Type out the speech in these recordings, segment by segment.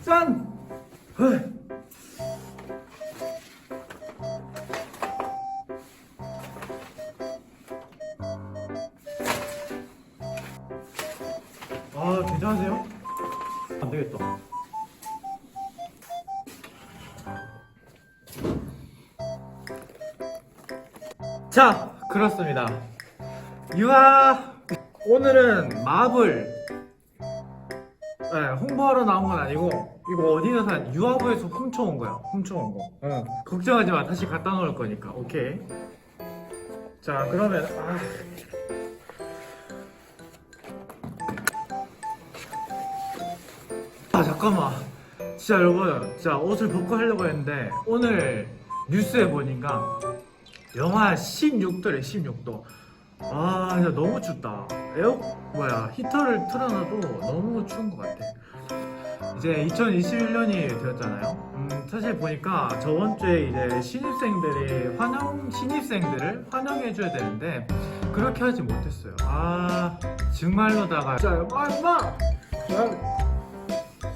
짠! 괜찮으세요? 안 되겠다. 자, 그렇습니다. 유아, 오늘은 마블 홍보하러 나온 건 아니고 이거 어디서 산 유아부에서 훔쳐온 거야. 훔쳐온 거. 걱정하지 마. 다시 갖다 놓을 거니까. 오케이. 자, 그러면 잠깐만. 진짜 여러분, 진짜 옷을 벗고 하려고 했는데 오늘 뉴스에 보니까 영하 16도래. 16도. 진짜 너무 춥다. 히터를 틀어놔도 너무 추운 것 같아. 이제 2021년이 되었잖아요. 사실 보니까 저번 주에 이제 신입생들을 환영해줘야 되는데 그렇게 하지 못했어요. 정말로다가 진짜 임마!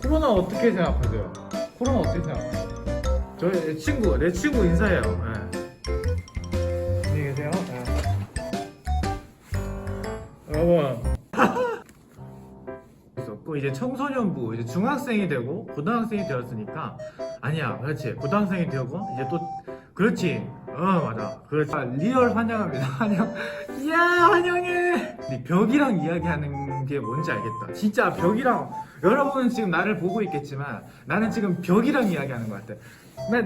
코로나 어떻게 생각하세요? 코로나 어떻게 생각하세요? 내 친구 인사해요. 안녕히 계세요. 여러분. 있었고 이제 청소년부 이제 중학생이 되고 고등학생이 되었으니까 아니야, 그렇지. 고등학생이 되고 이제 또 그렇지. 맞아. 그렇지. 리얼 환영합니다. 환영. 이야, 환영해. 근데 벽이랑 이야기하는 게 뭔지 알겠다. 진짜 벽이랑, 여러분은 지금 나를 보고 있겠지만 나는 지금 벽이랑 이야기하는 것 같아.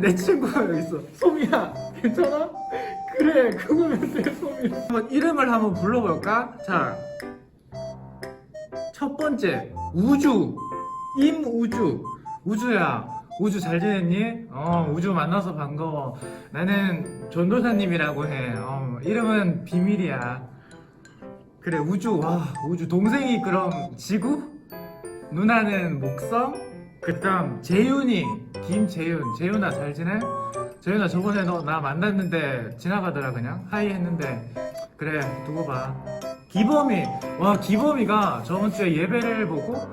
내 친구가 여기 있어. 소미야, 괜찮아? 그래, 그거면 돼, 소미. 한번 이름을 한번 불러볼까? 자, 첫 번째 우주, 임우주. 우주야, 우주 잘 지냈니? 우주 만나서 반가워. 나는 전도사님이라고 해. 이름은 비밀이야. 그래, 우주. 우주. 동생이 그럼 지구? 누나는 목성? 그 다음 재윤이, 김재윤. 재윤아 잘 지내? 재윤아 저번에 너 나 만났는데 지나가더라. 그냥 하이 했는데. 그래, 두고 봐. 기범이. 기범이가 저번주에 예배를 보고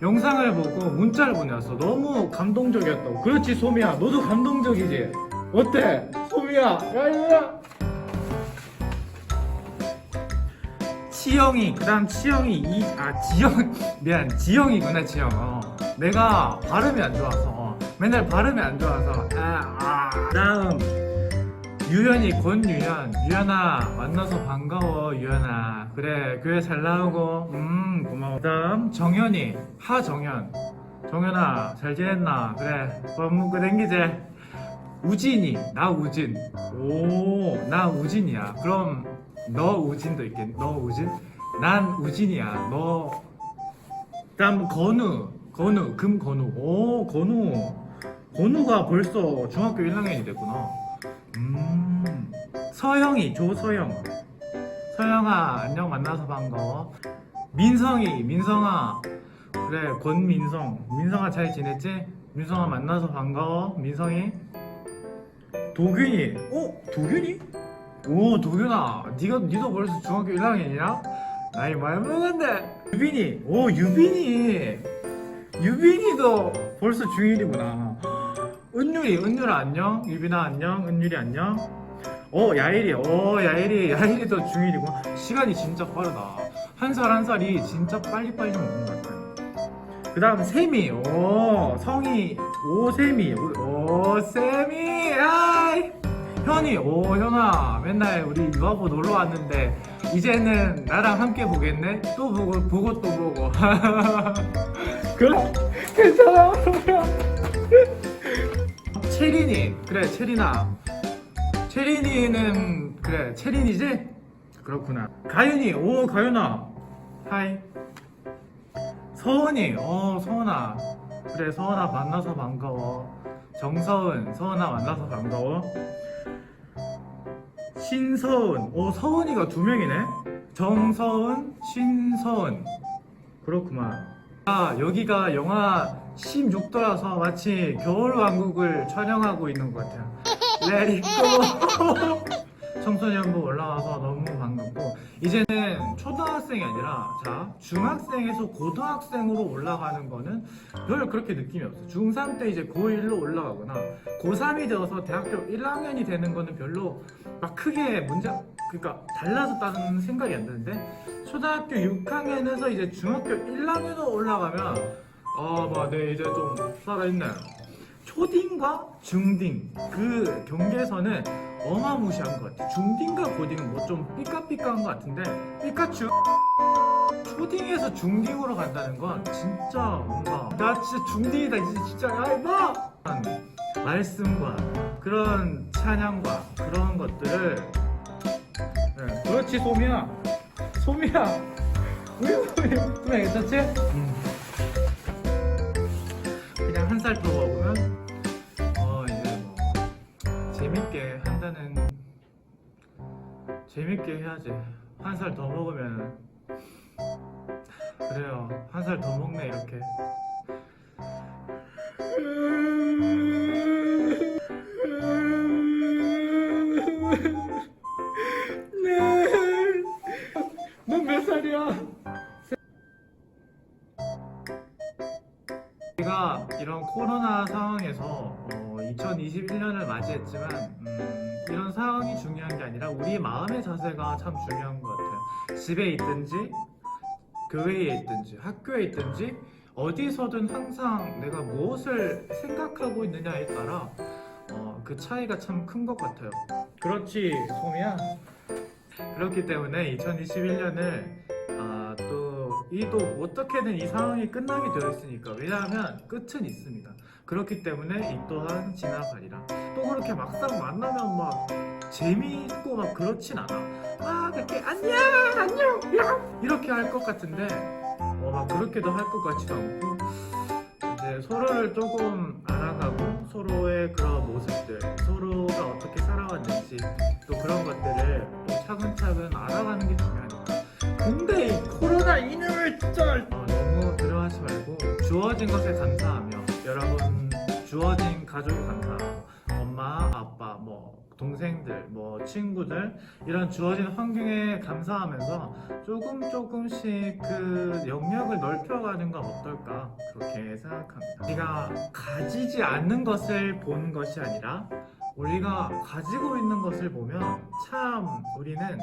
영상을 보고 문자를 보내왔어. 너무 감동적이었다고. 그렇지, 소미야, 너도 감동적이지? 어때? 소미야, 야야야. 치영이. 그 다음 치영이. 지영이구나. 지영. 내가 발음이 안 좋아서 맨날 발음이 안 좋아서 다음 유연이. 권유연. 유연아 만나서 반가워. 유연아, 그래, 교회 잘 나오고 고마워. 다음 정연이. 하정연. 정연아 잘 지냈나? 그래, 밥 먹고 댕기제. 우진이. 나 우진. 나 우진이야. 그럼 너 우진도 있겠니? 너 우진? 난 우진이야. 너. 다음 건우. 금건우. 건우가 벌써 중학교 1학년이 됐구나. 서영이. 조서영. 서영아 안녕, 만나서 반가워. 민성이. 민성아, 그래, 권민성. 민성아 잘 지냈지? 민성아 만나서 반가워. 민성이. 도균이. 도균이? 도균아, 니도 벌써 중학교 1학년이야? 나이 많이 먹었네. 유빈이. 유빈이도 벌써 중1이구나. 은율아 안녕. 유빈아 안녕. 은율이 안녕. 야일이도 중1이고. 시간이 진짜 빠르다. 한 살이 진짜 빨리빨리 먹는 것 같아요. 그 다음 세미. 성이. 세미. 세미. 현이. 현아, 맨날 우리 유아부 놀러 왔는데 이제는 나랑 함께 보겠네? 또 보고 또 보고. 그래, 괜찮아. 체린이. 그래, 체린아. 체린이는, 그래, 체린이지? 그렇구나. 가윤이. 가윤아 하이. 서은이. 서은아, 그래, 서은아 만나서 반가워. 정서은. 서은아 만나서 반가워. 신서은. 서은이가 2명이네. 정서은, 신서은. 그렇구만. 여기가 영하 16도라서 마치 겨울왕국을 촬영하고 있는 것 같아요. 레디고. 청소년부 올라와서 너무 반갑고, 이제는 초등학생이 아니라 자 중학생에서 고등학생으로 올라가는 거는 별 그렇게 느낌이 없어. 중3 때 이제 고1로 올라가거나 고3이 되어서 대학교 1학년이 되는 거는 별로 막 크게 문제 그러니까 달라졌다는 생각이 안 드는데 초등학교 6학년에서 이제 중학교 1학년으로 올라가면 네 이제 좀 살아있네. 초딩과 중딩 그 경계선은 어마무시한 것 같아. 중딩과 고딩은 뭐 좀 삐까삐까한 것 같은데 피카츄 초딩에서 중딩으로 간다는 건 진짜 뭔가 나 진짜 중딩이다 진짜 야 이봐 말씀과 그런 찬양과 그런 것들을 네, 그렇지 소미야 소미야 괜찮지? 그냥 한 살 더 먹으면 이제 뭐 재밌게 한다는 재밌게 해야지. 한 살 더 먹으면 그래요. 한 살 더 먹네 이렇게. 네. 넌 몇 살이야? 우리가 이런 코로나 상황에서 2021년을 맞이했지만 이런 상황이 중요한 게 아니라 우리 마음의 자세가 참 중요한 것 같아요. 집에 있든지 교회에 있든지 학교에 있든지 어디서든 항상 내가 무엇을 생각하고 있느냐에 따라 그 차이가 참 큰 것 같아요. 그렇지 소미야. 그렇기 때문에 2021년을 또 어떻게든 이 상황이 끝나게 되어 있으니까. 왜냐하면 끝은 있습니다. 그렇기 때문에 이 또한 지나가리라. 또 그렇게 막상 만나면 막 재미있고 막 그렇진 않아. 그렇게 안녕 야 이렇게 할 것 같은데 막 그렇게도 할 것 같지도 않고 이제 서로를 조금 알아가고 서로의 그런 모습들 서로가 어떻게 살아왔는지 또 그런 것들을 또 차근차근 알아가는 게 중요하니까. 근데 이 코로나 이놈을 진짜 너무 두려워하지 말고 주어진 것에 감사하며 여러분 주어진 가족에 감사하고 엄마 아빠 뭐 동생들 뭐 친구들 이런 주어진 환경에 감사하면서 조금씩 그 영역을 넓혀가는 건 어떨까 그렇게 생각합니다. 우리가 가지지 않는 것을 보는 것이 아니라 우리가 가지고 있는 것을 보면 참 우리는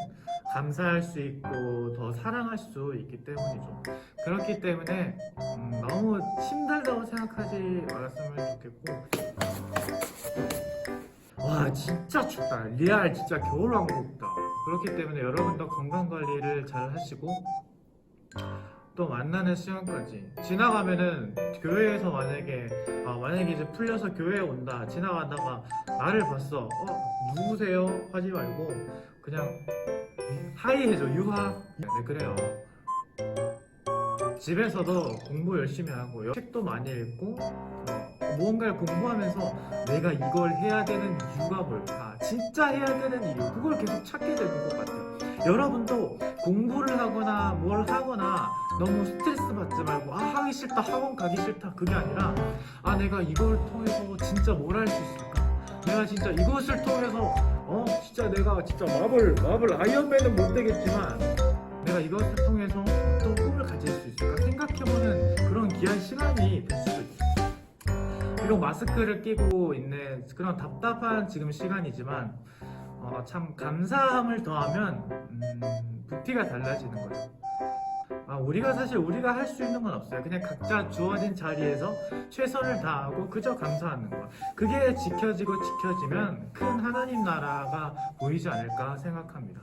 감사할 수 있고 더 사랑할 수 있기 때문이죠. 그렇기 때문에 너무 힘들다고 생각하지 말았으면 좋겠고. 와 진짜 춥다. 리얼 진짜 겨울왕국이다. 그렇기 때문에 여러분도 건강관리를 잘 하시고 또 만나는 시간까지 지나가면은 교회에서 만약에 이제 풀려서 교회에 온다 지나가다가 나를 봤어 누구세요? 하지 말고 그냥 하이 해줘. 유하. 네 그래요. 집에서도 공부 열심히 하고 책도 많이 읽고 무언가를 공부하면서 내가 이걸 해야 되는 이유가 뭘까 진짜 해야 되는 이유 그걸 계속 찾게 되는 것 같아요. 여러분도 공부를 하거나 뭘 하거나 너무 스트레스 받지 말고 하기 싫다 학원 가기 싫다 그게 아니라 내가 이걸 통해서 진짜 뭘 할 수 있을까 내가 진짜 이것을 통해서 진짜 내가 진짜 마블 아이언맨은 못 되겠지만 내가 이것을 통해서 어떤 꿈을 가질 수 있을까 생각해보는 그런 귀한 시간이 될 수도 있어요. 비록 마스크를 끼고 있는 그런 답답한 지금 시간이지만 참 감사함을 더하면 부피가 달라지는 거죠. 우리가 사실 우리가 할 수 있는 건 없어요. 그냥 각자 주어진 자리에서 최선을 다하고 그저 감사하는 것. 그게 지켜지면 큰 하나님 나라가 보이지 않을까 생각합니다.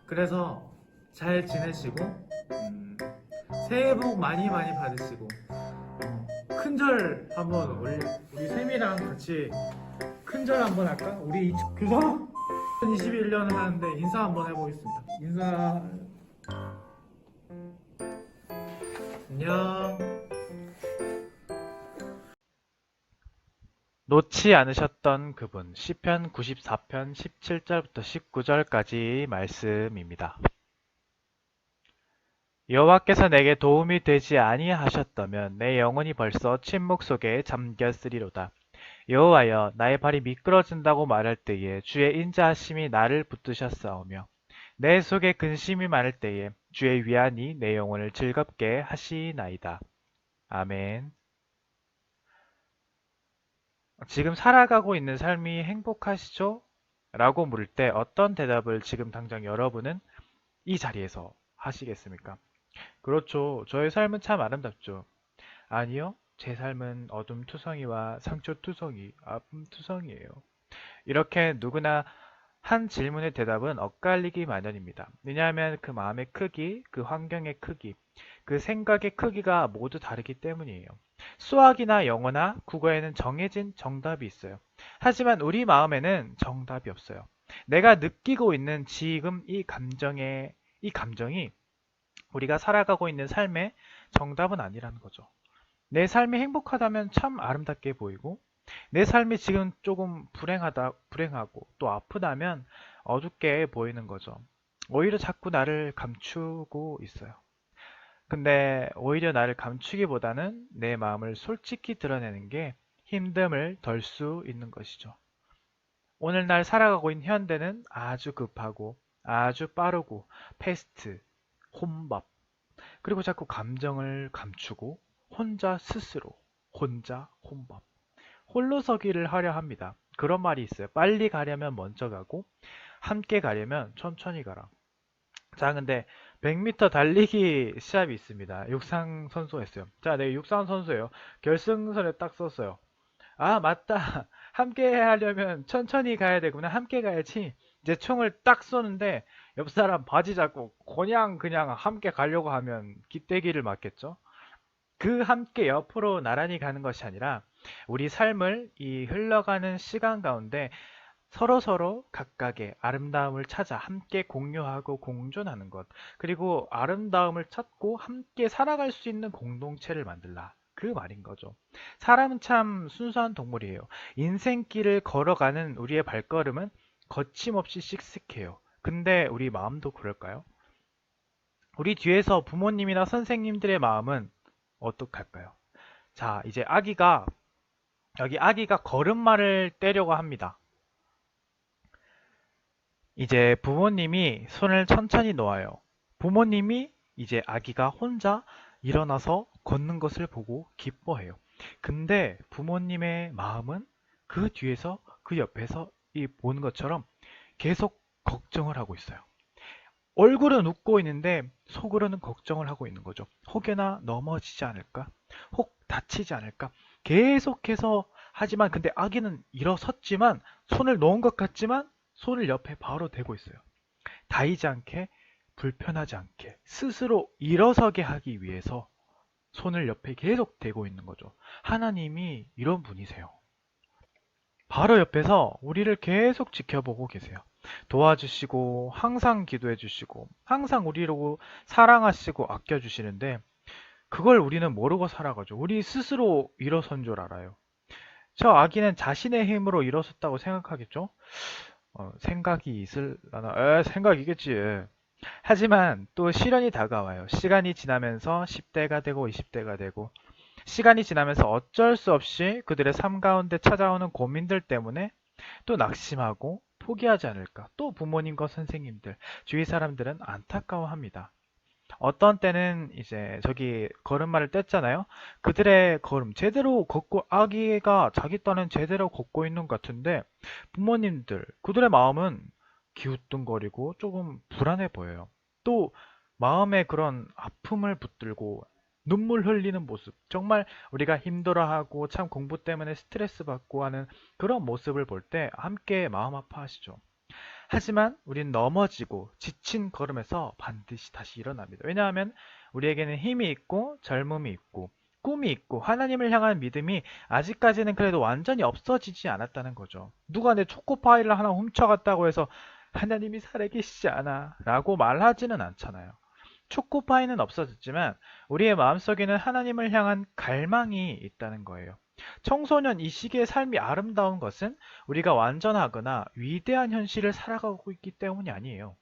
그래서 잘 지내시고 새해 복 많이 받으시고 큰절 한번 우리 쌤이랑 같이 큰절 한번 할까? 우리 그래서 2021년 하는데 인사 한번 해보겠습니다. 인사. 안녕. 놓지 않으셨던 그분 시편 94편 17절부터 19절까지 말씀입니다. 여호와께서 내게 도움이 되지 아니하셨다면 내 영혼이 벌써 침묵 속에 잠겼으리로다. 여호와여 나의 발이 미끄러진다고 말할 때에 주의 인자하심이 나를 붙드셨사오며 내 속에 근심이 많을 때에 주의 위안이 내 영혼을 즐겁게 하시나이다. 아멘. 지금 살아가고 있는 삶이 행복하시죠? 라고 물을 때 어떤 대답을 지금 당장 여러분은 이 자리에서 하시겠습니까? 그렇죠. 저의 삶은 참 아름답죠. 아니요. 제 삶은 어둠투성이와 상처투성이, 아픔투성이에요. 이렇게 누구나 한 질문의 대답은 엇갈리기 마련입니다. 왜냐하면 그 마음의 크기, 그 환경의 크기, 그 생각의 크기가 모두 다르기 때문이에요. 수학이나 영어나 국어에는 정해진 정답이 있어요. 하지만 우리 마음에는 정답이 없어요. 내가 느끼고 있는 지금 이 감정이 우리가 살아가고 있는 삶의 정답은 아니라는 거죠. 내 삶이 행복하다면 참 아름답게 보이고, 내 삶이 지금 조금 불행하고 또 아프다면 어둡게 보이는 거죠. 오히려 자꾸 나를 감추고 있어요. 근데 오히려 나를 감추기보다는 내 마음을 솔직히 드러내는 게 힘듦을 덜 수 있는 것이죠. 오늘날 살아가고 있는 현대는 아주 급하고 아주 빠르고 패스트, 혼밥, 그리고 자꾸 감정을 감추고 혼자 스스로, 혼자 혼밥, 홀로서기를 하려 합니다. 그런 말이 있어요. 빨리 가려면 먼저 가고 함께 가려면 천천히 가라. 자, 근데 100m 달리기 시합이 있습니다. 육상 선수였어요. 자, 네, 육상 선수예요. 결승선에 딱 썼어요. 아, 맞다. 함께 하려면 천천히 가야 되구나. 함께 가야지. 이제 총을 딱 쏘는데 옆 사람 바지 잡고 그냥 함께 가려고 하면 기대기를 맞겠죠? 그 함께 옆으로 나란히 가는 것이 아니라 우리 삶을 이 흘러가는 시간 가운데 서로서로 각각의 아름다움을 찾아 함께 공유하고 공존하는 것, 그리고 아름다움을 찾고 함께 살아갈 수 있는 공동체를 만들라. 그 말인 거죠. 사람은 참 순수한 동물이에요. 인생길을 걸어가는 우리의 발걸음은 거침없이 씩씩해요. 근데 우리 마음도 그럴까요? 우리 뒤에서 부모님이나 선생님들의 마음은 어떡할까요? 자, 이제 여기 아기가 걸음마를 떼려고 합니다. 이제 부모님이 손을 천천히 놓아요. 부모님이 이제 아기가 혼자 일어나서 걷는 것을 보고 기뻐해요. 근데 부모님의 마음은 그 뒤에서 그 옆에서 이 보는 것처럼 계속 걱정을 하고 있어요. 얼굴은 웃고 있는데 속으로는 걱정을 하고 있는 거죠. 혹여나 넘어지지 않을까? 혹 다치지 않을까? 계속해서 하지만 근데 아기는 일어섰지만 손을 놓은 것 같지만 손을 옆에 바로 대고 있어요. 다이지 않게 불편하지 않게 스스로 일어서게 하기 위해서 손을 옆에 계속 대고 있는 거죠. 하나님이 이런 분이세요. 바로 옆에서 우리를 계속 지켜보고 계세요. 도와주시고 항상 기도해 주시고 항상 우리를 사랑하시고 아껴주시는데 그걸 우리는 모르고 살아가죠. 우리 스스로 일어선 줄 알아요. 저 아기는 자신의 힘으로 일어섰다고 생각하겠죠? 생각이 있을라나? 생각이겠지. 하지만 또 시련이 다가와요. 시간이 지나면서 10대가 되고 20대가 되고 시간이 지나면서 어쩔 수 없이 그들의 삶 가운데 찾아오는 고민들 때문에 또 낙심하고 포기하지 않을까. 또 부모님과 선생님들, 주위 사람들은 안타까워합니다. 어떤 때는 이제 저기 걸음마를 뗐잖아요. 그들의 걸음 제대로 걷고 아기가 자기 딴은 제대로 걷고 있는 것 같은데 부모님들 그들의 마음은 기우뚱거리고 조금 불안해 보여요. 또 마음에 그런 아픔을 붙들고 눈물 흘리는 모습, 정말 우리가 힘들어하고 참 공부 때문에 스트레스 받고 하는 그런 모습을 볼 때 함께 마음 아파하시죠. 하지만 우린 넘어지고 지친 걸음에서 반드시 다시 일어납니다. 왜냐하면 우리에게는 힘이 있고 젊음이 있고 꿈이 있고 하나님을 향한 믿음이 아직까지는 그래도 완전히 없어지지 않았다는 거죠. 누가 내 초코파이를 하나 훔쳐갔다고 해서 하나님이 살아계시지 않아 라고 말하지는 않잖아요. 초코파이는 없어졌지만 우리의 마음속에는 하나님을 향한 갈망이 있다는 거예요. 청소년 이 시기의 삶이 아름다운 것은 우리가 완전하거나 위대한 현실을 살아가고 있기 때문이 아니에요.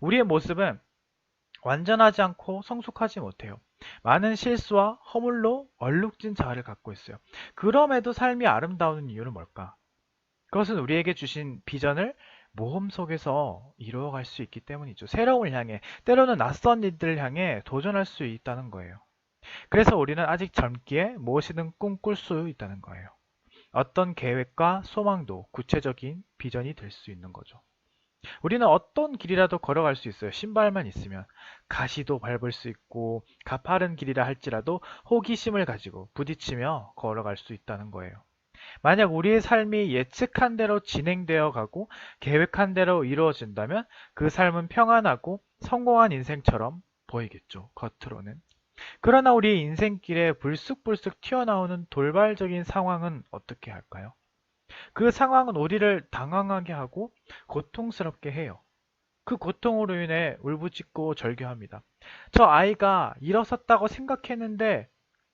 우리의 모습은 완전하지 않고 성숙하지 못해요. 많은 실수와 허물로 얼룩진 자아를 갖고 있어요. 그럼에도 삶이 아름다운 이유는 뭘까? 그것은 우리에게 주신 비전을 모험 속에서 이루어갈 수 있기 때문이죠. 새로움을 향해, 때로는 낯선 일들을 향해 도전할 수 있다는 거예요. 그래서 우리는 아직 젊기에 무엇이든 꿈꿀 수 있다는 거예요. 어떤 계획과 소망도 구체적인 비전이 될 수 있는 거죠. 우리는 어떤 길이라도 걸어갈 수 있어요. 신발만 있으면. 가시도 밟을 수 있고 가파른 길이라 할지라도 호기심을 가지고 부딪히며 걸어갈 수 있다는 거예요. 만약 우리의 삶이 예측한 대로 진행되어 가고 계획한 대로 이루어진다면 그 삶은 평안하고 성공한 인생처럼 보이겠죠. 겉으로는. 그러나 우리의 인생길에 불쑥불쑥 튀어나오는 돌발적인 상황은 어떻게 할까요? 그 상황은 우리를 당황하게 하고 고통스럽게 해요. 그 고통으로 인해 울부짖고 절규합니다. 저 아이가 일어섰다고 생각했는데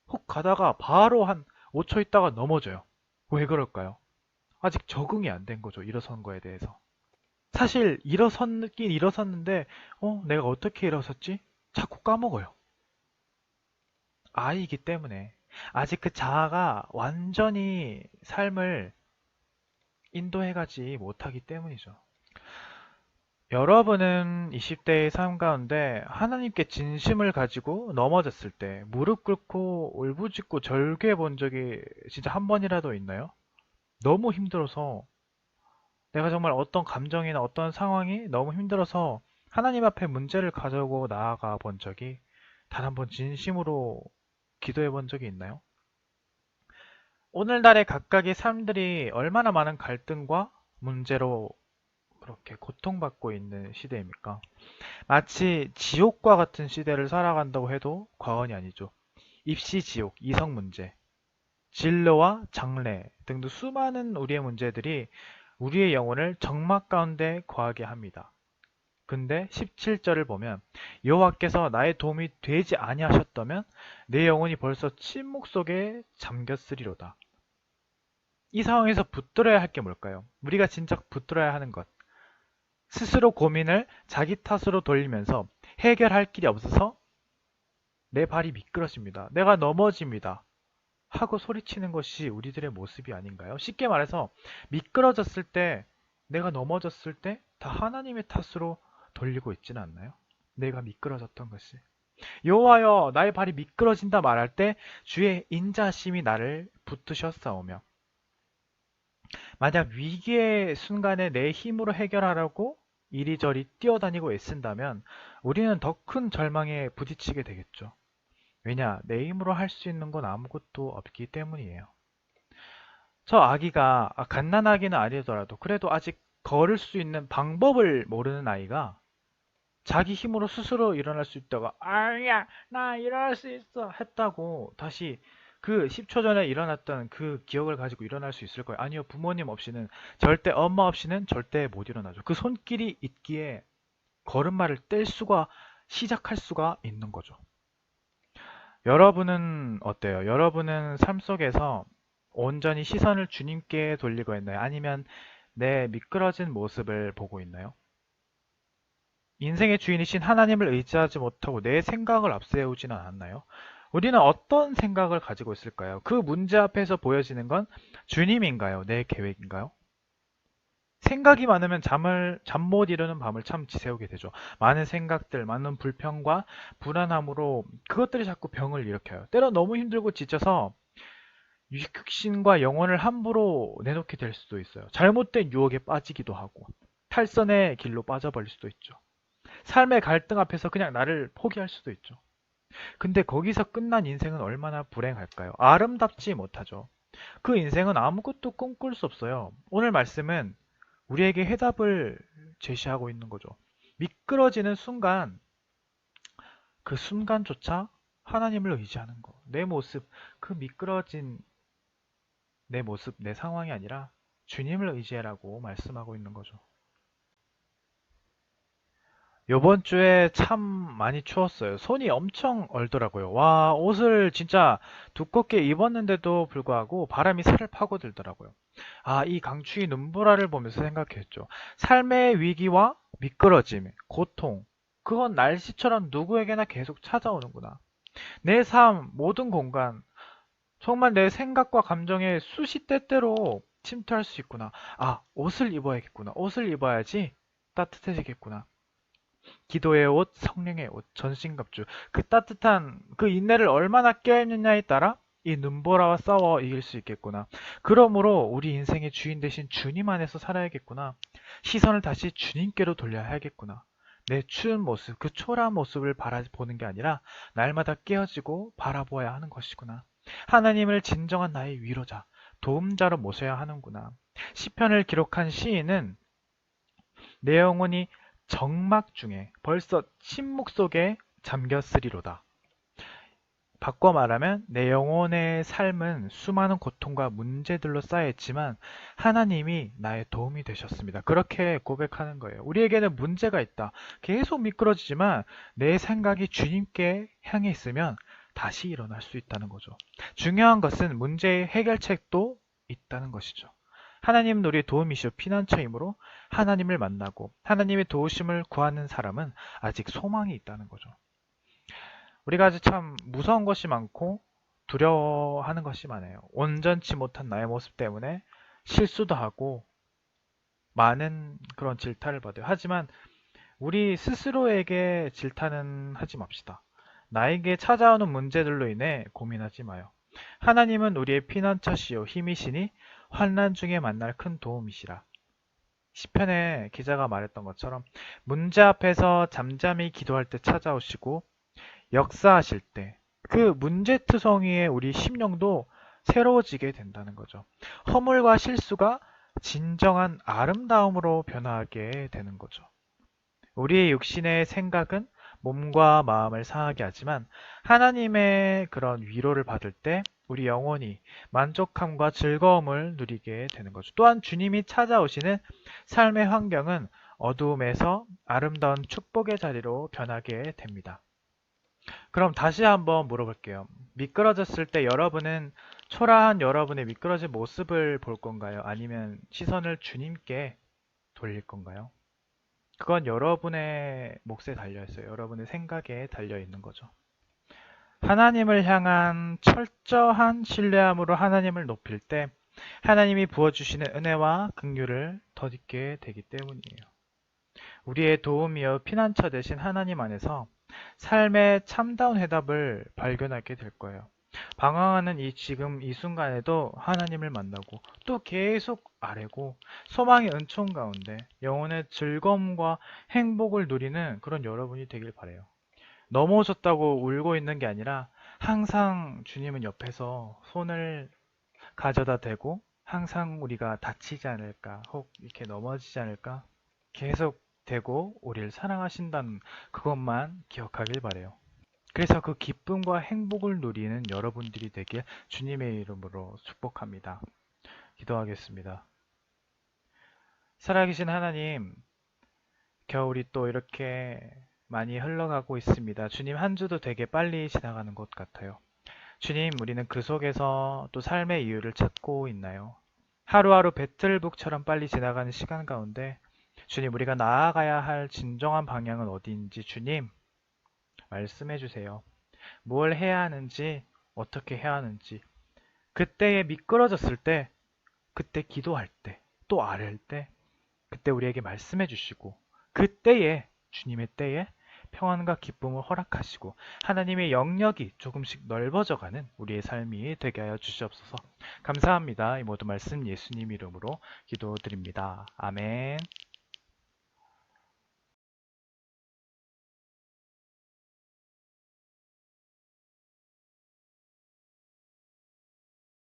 훅 가다가 바로 한 5초 있다가 넘어져요. 왜 그럴까요? 아직 적응이 안 된 거죠. 일어선 거에 대해서. 사실 일어섰긴 일어섰는데 내가 어떻게 일어섰지? 자꾸 까먹어요. 아이이기 때문에 아직 그 자아가 완전히 삶을 인도해가지 못하기 때문이죠. 여러분은 20대의 삶 가운데 하나님께 진심을 가지고 넘어졌을 때 무릎 꿇고 울부짖고 절규해 본 적이 진짜 한 번이라도 있나요? 너무 힘들어서 내가 정말 어떤 감정이나 어떤 상황이 너무 힘들어서 하나님 앞에 문제를 가져오고 나아가 본 적이 단 한 번 진심으로 기도해 본 적이 있나요? 오늘날의 각각의 삶들이 얼마나 많은 갈등과 문제로 그렇게 고통받고 있는 시대입니까? 마치 지옥과 같은 시대를 살아간다고 해도 과언이 아니죠. 입시 지옥, 이성 문제, 진로와 장래 등등 수많은 우리의 문제들이 우리의 영혼을 적막 가운데 거하게 합니다. 근데 17절을 보면 여호와께서 나의 도움이 되지 아니하셨다면 내 영혼이 벌써 침묵 속에 잠겼으리로다. 이 상황에서 붙들어야 할 게 뭘까요? 우리가 진짜 붙들어야 하는 것. 스스로 고민을 자기 탓으로 돌리면서 해결할 길이 없어서 내 발이 미끄러집니다. 내가 넘어집니다. 하고 소리치는 것이 우리들의 모습이 아닌가요? 쉽게 말해서 미끄러졌을 때, 내가 넘어졌을 때 다 하나님의 탓으로 돌리고 있지는 않나요? 내가 미끄러졌던 것이. 여호와여 나의 발이 미끄러진다 말할 때 주의 인자심이 나를 붙드셨사오며 만약 위기의 순간에 내 힘으로 해결하려고 이리저리 뛰어다니고 애쓴다면 우리는 더 큰 절망에 부딪히게 되겠죠. 왜냐? 내 힘으로 할 수 있는 건 아무것도 없기 때문이에요. 저 아기가 갓난아기는 아니더라도 그래도 아직 걸을 수 있는 방법을 모르는 아이가 자기 힘으로 스스로 일어날 수 있다가 아야 나 일어날 수 있어 했다고 다시 그 10초 전에 일어났던 그 기억을 가지고 일어날 수 있을 거예요. 아니요. 부모님 없이는 절대 엄마 없이는 절대 못 일어나죠. 그 손길이 있기에 걸음마를 뗄 수가 시작할 수가 있는 거죠. 여러분은 어때요? 여러분은 삶 속에서 온전히 시선을 주님께 돌리고 있나요? 아니면 내 미끄러진 모습을 보고 있나요? 인생의 주인이신 하나님을 의지하지 못하고 내 생각을 앞세우지는 않았나요? 우리는 어떤 생각을 가지고 있을까요? 그 문제 앞에서 보여지는 건 주님인가요? 내 계획인가요? 생각이 많으면 잠 못 이루는 밤을 참 지새우게 되죠. 많은 생각들, 많은 불평과 불안함으로 그것들이 자꾸 병을 일으켜요. 때로 너무 힘들고 지쳐서 육신과 영혼을 함부로 내놓게 될 수도 있어요. 잘못된 유혹에 빠지기도 하고 탈선의 길로 빠져버릴 수도 있죠. 삶의 갈등 앞에서 그냥 나를 포기할 수도 있죠. 근데 거기서 끝난 인생은 얼마나 불행할까요? 아름답지 못하죠. 그 인생은 아무것도 꿈꿀 수 없어요. 오늘 말씀은 우리에게 해답을 제시하고 있는 거죠. 미끄러지는 순간, 그 순간조차 하나님을 의지하는 거. 내 모습, 그 미끄러진 내 모습, 내 상황이 아니라 주님을 의지해라고 말씀하고 있는 거죠. 요번 주에 참 많이 추웠어요. 손이 엄청 얼더라고요. 와, 옷을 진짜 두껍게 입었는데도 불구하고 바람이 살을 파고들더라고요. 아, 이 강추위 눈보라를 보면서 생각했죠. 삶의 위기와 미끄러짐, 고통, 그건 날씨처럼 누구에게나 계속 찾아오는구나. 내 삶, 모든 공간, 정말 내 생각과 감정에 수시 때때로 침투할 수 있구나. 아, 옷을 입어야겠구나. 옷을 입어야지 따뜻해지겠구나. 기도의 옷, 성령의 옷, 전신갑주. 그 따뜻한 그 인내를 얼마나 껴입느냐에 따라 이 눈보라와 싸워 이길 수 있겠구나. 그러므로 우리 인생의 주인 대신 주님 안에서 살아야겠구나. 시선을 다시 주님께로 돌려야 하겠구나. 내 추운 모습, 그 초라한 모습을 바라보는 게 아니라 날마다 깨어지고 바라보아야 하는 것이구나. 하나님을 진정한 나의 위로자, 도움자로 모셔야 하는구나. 시편을 기록한 시인은 내 영혼이 정막 중에 벌써 침묵 속에 잠겼으리로다. 바꿔 말하면 내 영혼의 삶은 수많은 고통과 문제들로 쌓여있지만 하나님이 나의 도움이 되셨습니다. 그렇게 고백하는 거예요. 우리에게는 문제가 있다. 계속 미끄러지지만 내 생각이 주님께 향해 있으면 다시 일어날 수 있다는 거죠. 중요한 것은 문제의 해결책도 있다는 것이죠. 하나님은 우리의 도움이시오 피난처이므로 하나님을 만나고 하나님의 도우심을 구하는 사람은 아직 소망이 있다는 거죠. 우리가 아직 참 무서운 것이 많고 두려워하는 것이 많아요. 온전치 못한 나의 모습 때문에 실수도 하고 많은 그런 질타를 받아요. 하지만 우리 스스로에게 질타는 하지 맙시다. 나에게 찾아오는 문제들로 인해 고민하지 마요. 하나님은 우리의 피난처시요 힘이시니 환난 중에 만날 큰 도움이시라. 시편의 기자가 말했던 것처럼 문제 앞에서 잠잠히 기도할 때 찾아오시고 역사하실 때 그 문제투성이의 우리 심령도 새로워지게 된다는 거죠. 허물과 실수가 진정한 아름다움으로 변화하게 되는 거죠. 우리의 육신의 생각은 몸과 마음을 상하게 하지만 하나님의 그런 위로를 받을 때 우리 영혼이 만족함과 즐거움을 누리게 되는 거죠. 또한 주님이 찾아오시는 삶의 환경은 어두움에서 아름다운 축복의 자리로 변하게 됩니다. 그럼 다시 한번 물어볼게요. 미끄러졌을 때 여러분은 초라한 여러분의 미끄러진 모습을 볼 건가요? 아니면 시선을 주님께 돌릴 건가요? 그건 여러분의 몫에 달려있어요. 여러분의 생각에 달려있는 거죠. 하나님을 향한 철저한 신뢰함으로 하나님을 높일 때 하나님이 부어주시는 은혜와 긍휼을 덧입게 되기 때문이에요. 우리의 도움이여 피난처 되신 하나님 안에서 삶의 참다운 해답을 발견하게 될 거예요. 방황하는 지금 이 순간에도 하나님을 만나고 또 계속 아뢰고 소망의 은총 가운데 영혼의 즐거움과 행복을 누리는 그런 여러분이 되길 바래요. 넘어졌다고 울고 있는 게 아니라 항상 주님은 옆에서 손을 가져다 대고 항상 우리가 다치지 않을까 혹 이렇게 넘어지지 않을까 계속 대고 우리를 사랑하신다는 그것만 기억하길 바래요. 그래서 그 기쁨과 행복을 누리는 여러분들이 되길 주님의 이름으로 축복합니다. 기도하겠습니다. 살아계신 하나님, 겨울이 또 이렇게 많이 흘러가고 있습니다. 주님, 한 주도 되게 빨리 지나가는 것 같아요. 주님, 우리는 그 속에서 또 삶의 이유를 찾고 있나요? 하루하루 배틀북처럼 빨리 지나가는 시간 가운데 주님, 우리가 나아가야 할 진정한 방향은 어디인지 주님 말씀해 주세요. 뭘 해야 하는지, 어떻게 해야 하는지, 그때에 미끄러졌을 때, 그때 기도할 때, 또 아랠 때, 그때 우리에게 말씀해 주시고, 그때에, 주님의 때에 평안과 기쁨을 허락하시고, 하나님의 영역이 조금씩 넓어져가는 우리의 삶이 되게 하여 주시옵소서. 감사합니다. 이 모든 말씀 예수님 이름으로 기도드립니다. 아멘.